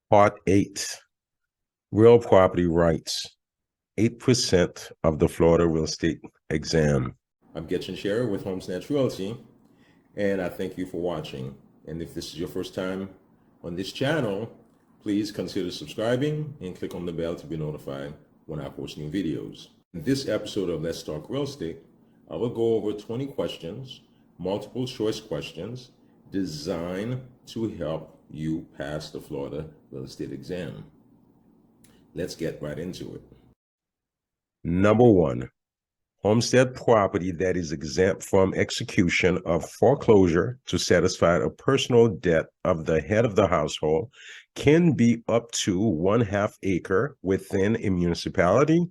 Part 8, Real Property Rights, 8% of the Florida Real Estate Exam. I'm Shaya with Homesnatch Realty, and I thank you for watching. And if this is your first time on this channel, please consider subscribing and click on the bell to be notified when I post new videos. In this episode of Let's Talk Real Estate, I will go over 20 questions, multiple choice questions, designed to help you pass the Florida Real Estate Exam. Let's get right into it. Number 1, homestead property that is exempt from execution of foreclosure to satisfy a personal debt of the head of the household can be up to 1/2 acre within a municipality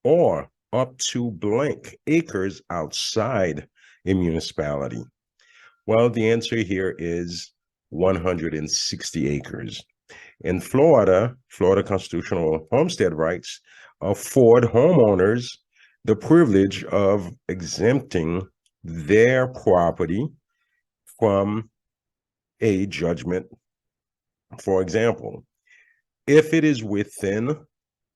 or up to blank acres outside a municipality. Well, the answer here is 160 acres. In Florida, Florida constitutional homestead rights afford homeowners the privilege of exempting their property from a judgment. For example, if it is within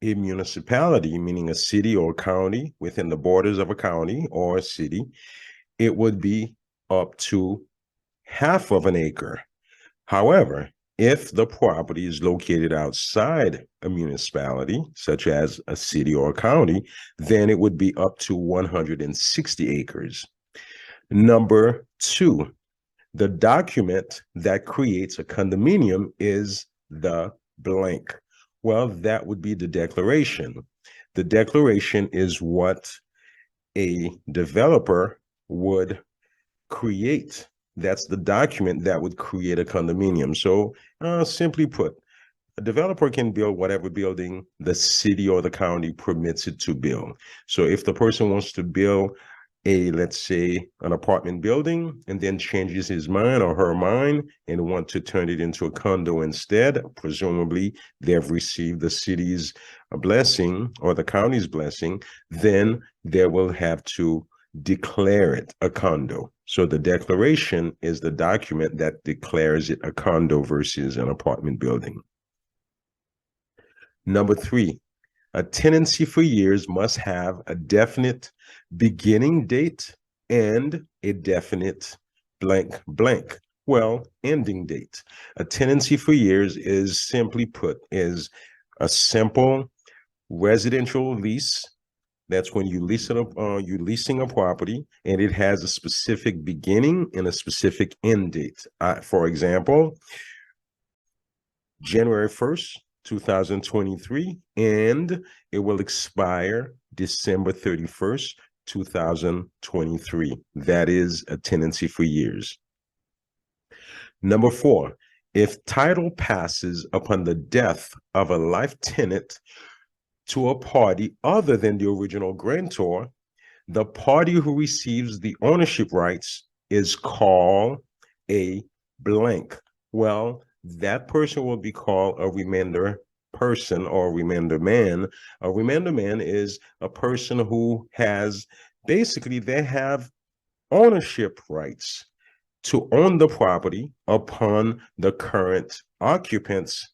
a municipality, meaning a city or county, within the borders of a county or a city, it would be up to 1/2 of an acre. However, if the property is located outside a municipality, such as a city or a county, then it would be up to 160 acres. Number 2, the document that creates a condominium is the blank. Well, that would be the declaration. The declaration is what a developer would create. That's the document that would create a condominium. So simply put, a developer can build whatever building the city or the county permits it to build. So if the person wants to build let's say an apartment building and then changes his mind or her mind and want to turn it into a condo instead, presumably they've received the city's blessing or the county's blessing, then they will have to declare it a condo. So the declaration is the document that declares it a condo versus an apartment building. Number 3, a tenancy for years must have a definite beginning date and a definite blank blank. Well, ending date. A tenancy for years is simply put is a simple residential lease. That's when you lease it up, you're leasing a property, and it has a specific beginning and a specific end date. For example, January 1st, 2023, and it will expire December 31st, 2023. That is a tenancy for years. Number 4, if title passes upon the death of a life tenant to a party other than the original grantor, the party who receives the ownership rights is called a blank. Well, that person will be called a remainder person or a remainder man. A remainder man is a person who has, basically, they have ownership rights to own the property upon the current occupants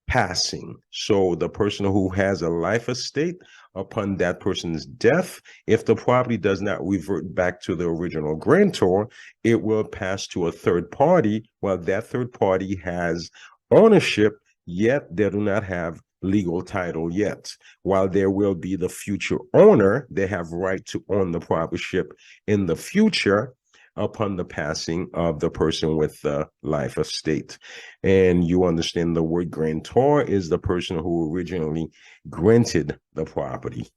passing. So the person who has a life estate, upon that person's death, if the property does not revert back to the original grantor, it will pass to a third party, while that third party has ownership, yet they do not have legal title yet. While there will be the future owner, they have right to own the property in the future upon the passing of the person with the life estate. And you understand the word grantor is the person who originally granted the property.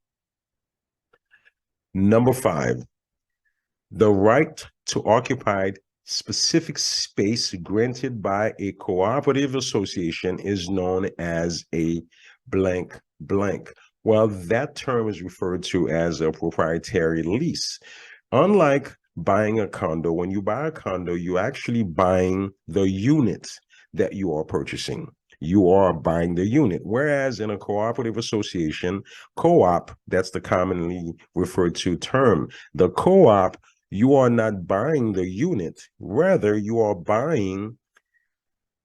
Number 5, the right to occupy specific space granted by a cooperative association is known as a blank blank. Well, that term is referred to as a proprietary lease. Unlike buying a condo, when you buy a condo, you're actually buying the unit that you are purchasing. You are buying the unit. Whereas in a cooperative association, co-op, that's the commonly referred to term. The co-op, you are not buying the unit. Rather, you are buying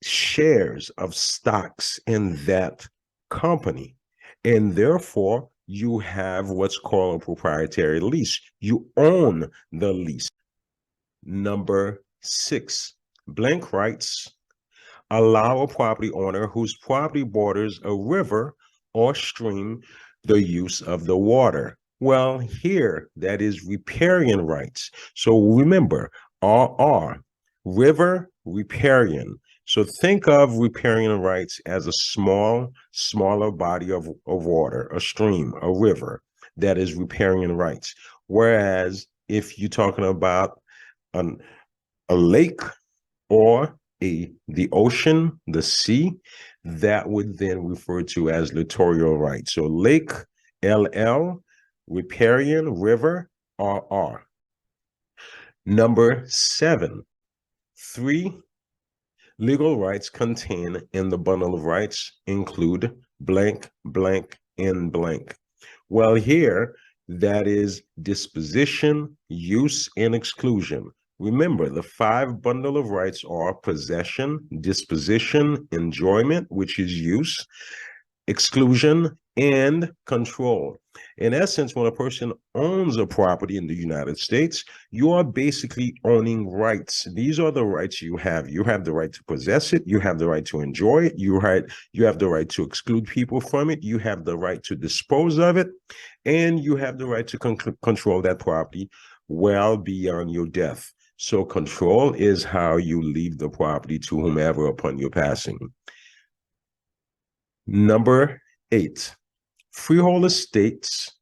shares of stocks in that company. And therefore, you have what's called a proprietary lease. You own the lease. Number 6, blank rights allow a property owner whose property borders a river or stream the use of the water. Well, here that is riparian rights. So remember, RR, river, riparian. So think of riparian rights as a smaller body of water, a stream, a river. That is riparian rights. Whereas if you're talking about a lake or the ocean, the sea, that would then refer to as littoral rights. So lake, LL, riparian, river, RR. Number 7, 3 legal rights contained in the bundle of rights include blank, blank, and blank. Well, here, that is disposition, use, and exclusion. Remember, the 5 bundle of rights are possession, disposition, enjoyment, which is use, exclusion, and control. In essence, when a person owns a property in the United States, you are basically owning rights. These are the rights you have. You have the right to possess it. You have the right to enjoy it. You have the right to exclude people from it. You have the right to dispose of it. And you have the right to control that property well beyond your death. So control is how you leave the property to whomever upon your passing. Number 8, freehold estates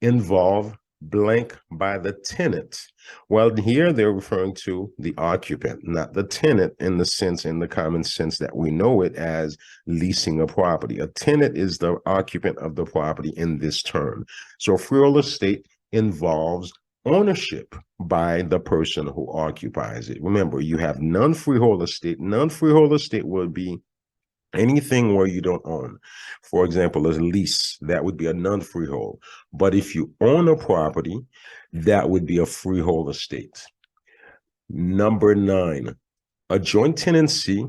involve blank by the tenant. Well, here they're referring to the occupant, not the tenant in the common sense that we know it as leasing a property. A tenant is the occupant of the property in this term. So freehold estate involves ownership by the person who occupies it. Remember, you have non-freehold estate. Non-freehold estate would be anything where you don't own. For example, a lease, that would be a non-freehold. But if you own a property, that would be a freehold estate. Number 9, a joint tenancy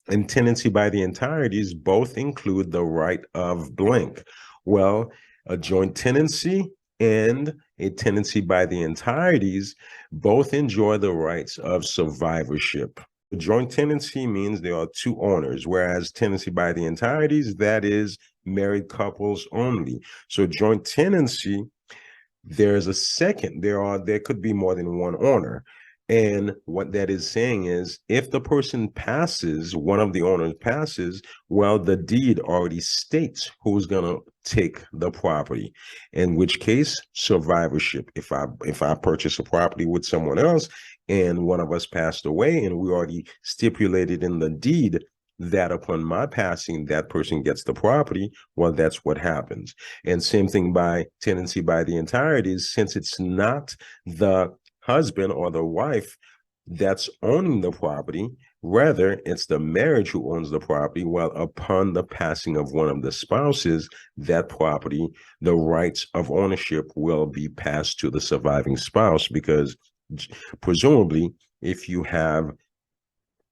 and tenancy by the entireties both include the right of blank. Well, a joint tenancy and a tenancy by the entireties both enjoy the rights of survivorship. Joint tenancy means there are 2 owners, whereas tenancy by the entireties, that is married couples only. So joint tenancy, there's a second, there could be more than one owner. And what that is saying is, if the person passes, one of the owners passes, well, the deed already states who's gonna take the property. In which case, survivorship. If I purchase a property with someone else and one of us passed away, and we already stipulated in the deed that upon my passing, that person gets the property, well, that's what happens. And same thing by tenancy by the entireties, since it's not the husband or the wife that's owning the property, rather it's the marriage who owns the property. Well, upon the passing of one of the spouses, that property, the rights of ownership will be passed to the surviving spouse, because presumably if you have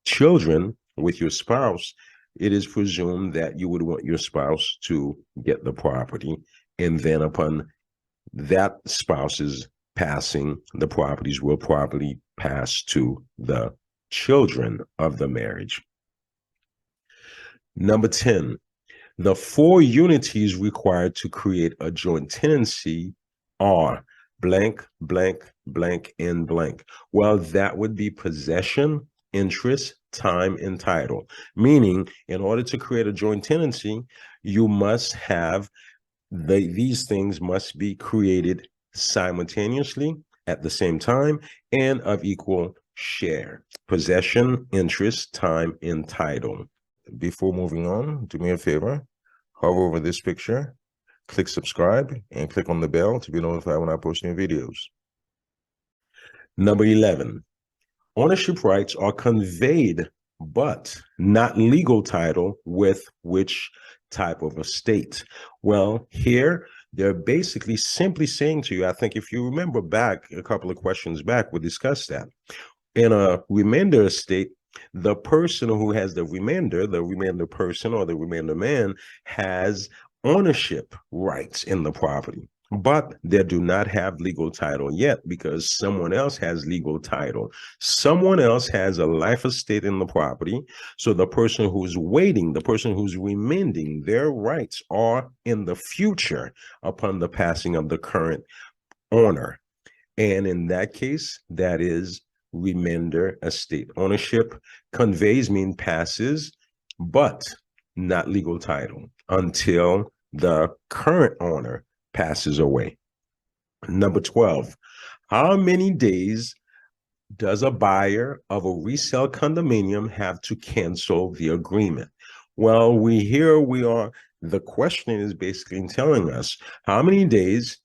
children with your spouse, it is presumed that you would want your spouse to get the property, and then upon that spouse's passing, the properties will properly pass to the children of the marriage. Number 10, the 4 unities required to create a joint tenancy are blank, blank, blank, and blank. Well, that would be possession, interest, time, and title. Meaning, in order to create a joint tenancy, you must have these things must be created simultaneously at the same time and of equal share: possession, interest, time, and title. Before moving on, do me a favor, hover over this picture, click subscribe, and click on the bell to be notified when I post new videos. Number 11, ownership rights are conveyed but not legal title with which type of estate. Well, here they're basically simply saying to you, I think if you remember back a couple of questions back, we discussed that. In a remainder estate, the person who has the remainder person or the remainder man has ownership rights in the property, but they do not have legal title yet because someone else has legal title. Someone else has a life estate in the property. So the person who's waiting, the person who's remaining, their rights are in the future upon the passing of the current owner. And in that case, that is remainder estate. Ownership conveys mean passes, but not legal title until the current owner passes away. Number 12, how many days does a buyer of a resale condominium have to cancel the agreement? Well, the question is basically telling us how many days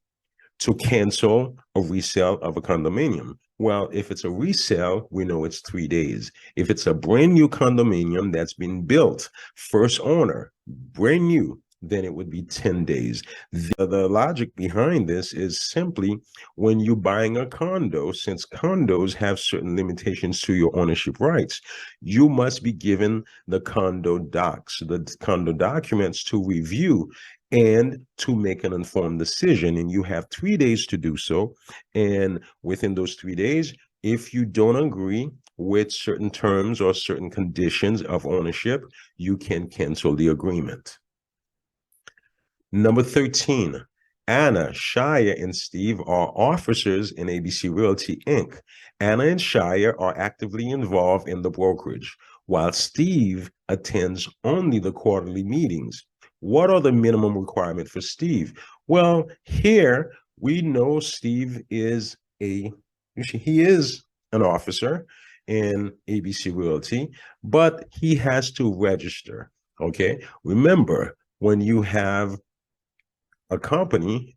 to cancel a resale of a condominium. Well, if it's a resale, we know it's 3 days. If it's a brand new condominium that's been built, first owner, brand new, then it would be 10 days. The logic behind this is simply when you're buying a condo, since condos have certain limitations to your ownership rights, you must be given the condo docs, the condo documents to review and to make an informed decision. And you have 3 days to do so. And within those 3 days, if you don't agree with certain terms or certain conditions of ownership, you can cancel the agreement. Number 13, Anna, Shaya, and Steve are officers in ABC Realty, Inc. Anna and Shaya are actively involved in the brokerage, while Steve attends only the quarterly meetings. What are the minimum requirements for Steve? Well, here we know Steve is an officer in ABC Realty, but he has to register. Okay, remember, when you have a company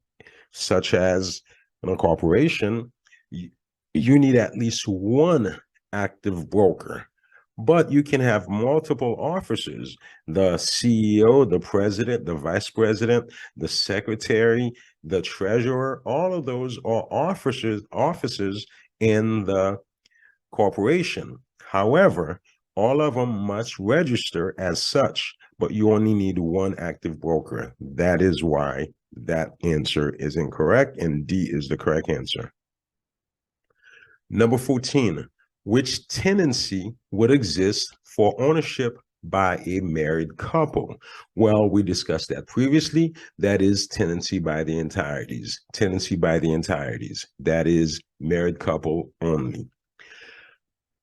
such as a corporation, you need at least one active broker, but you can have multiple officers: the CEO, the president, the vice president, the secretary, the treasurer. All of those are officers in the corporation. However, all of them must register as such, but you only need one active broker. That is why that answer is incorrect, and D is the correct answer. Number 14, which tenancy would exist for ownership by a married couple? Well, we discussed that previously. That is tenancy by the entireties. Tenancy by the entireties. That is married couple only.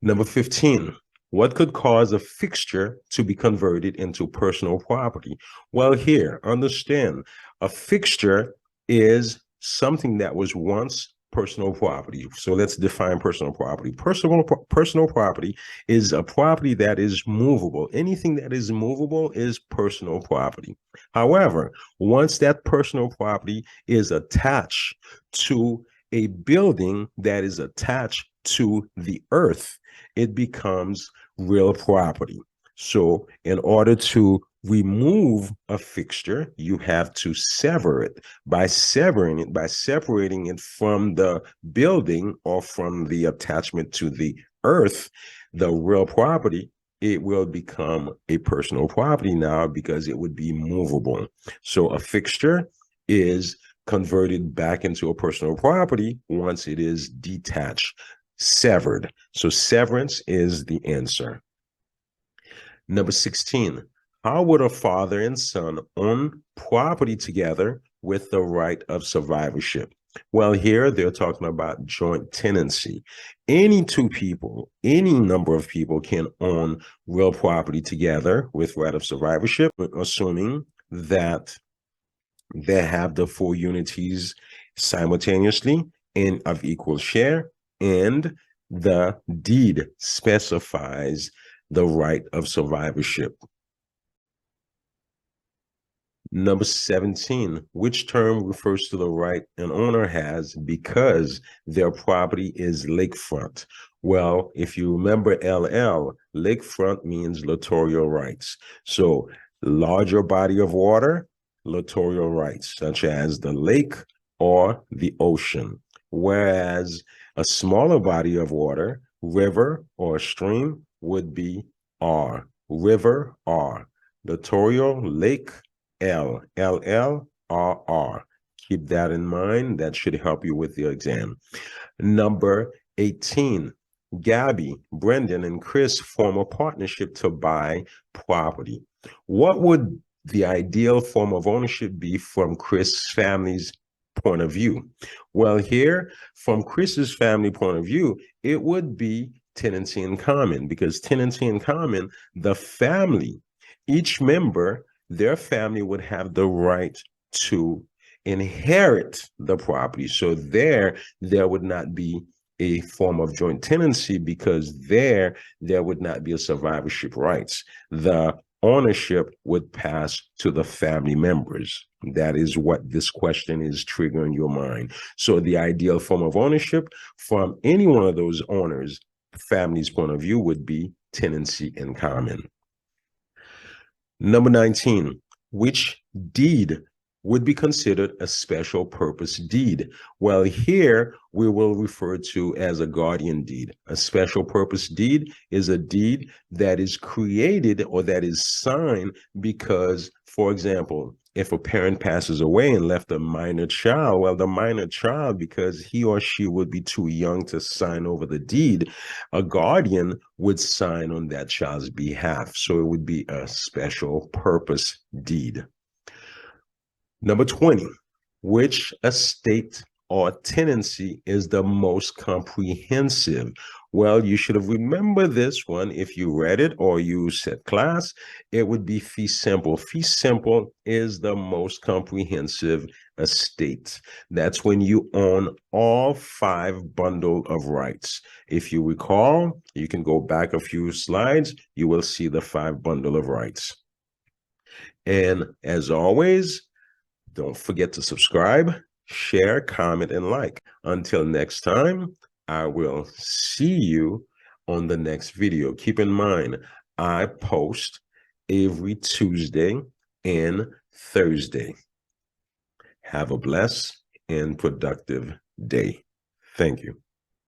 Number 15, what could cause a fixture to be converted into personal property? Well, here, understand, a fixture is something that was once personal property. So let's define personal property. Personal property is a property that is movable. Anything that is movable is personal property. However, once that personal property is attached to a building that is attached to the earth, it becomes real property. So in order to remove a fixture, you have to sever it. By separating it from the building or from the attachment to the earth, the real property, it will become a personal property now because it would be movable. So a fixture is converted back into a personal property once it is detached, severed. So severance is the answer. Number 16, how would a father and son own property together with the right of survivorship? Well, here they're talking about joint tenancy. Any two people, any number of people can own real property together with right of survivorship, assuming that they have the 4 unities simultaneously and of equal share, and the deed specifies the right of survivorship. Number 17, which term refers to the right an owner has because their property is lakefront? Well, if you remember LL, lakefront means littoral rights. So larger body of water, littoral rights, such as the lake or the ocean. Whereas a smaller body of water, river or stream, would be R. River, R. Littoral, lake, L. LL, RR. Keep that in mind. That should help you with your exam. Number 18. Gaby, Brendon, and Chris form a partnership to buy property. What would the ideal form of ownership be from Chris' family's point of view? Well, here, from Chris's family point of view, it would be tenancy in common, because tenancy in common, the family, each member, their family would have the right to inherit the property. So there would not be a form of joint tenancy, because there would not be a survivorship rights. The ownership would pass to the family members. That is what this question is triggering your mind. So the ideal form of ownership from any one of those owners' family's point of view would be tenancy in common. Number 19, which deed would be considered a special purpose deed? Well, here we will refer to as a guardian deed. A special purpose deed is a deed that is created or that is signed because, for example, if a parent passes away and left a minor child, well, the minor child, because he or she would be too young to sign over the deed, a guardian would sign on that child's behalf. So it would be a special purpose deed. Number 20, which estate or tenancy is the most comprehensive? Well, you should have remembered this one if you read it or you said class. It would be fee simple. Fee simple is the most comprehensive estate. That's when you own all 5 bundle of rights. If you recall, you can go back a few slides, you will see the 5 bundle of rights. And as always, don't forget to subscribe, share, comment, and like. Until next time, I will see you on the next video. Keep in mind, I post every Tuesday and Thursday. Have a blessed and productive day. Thank you.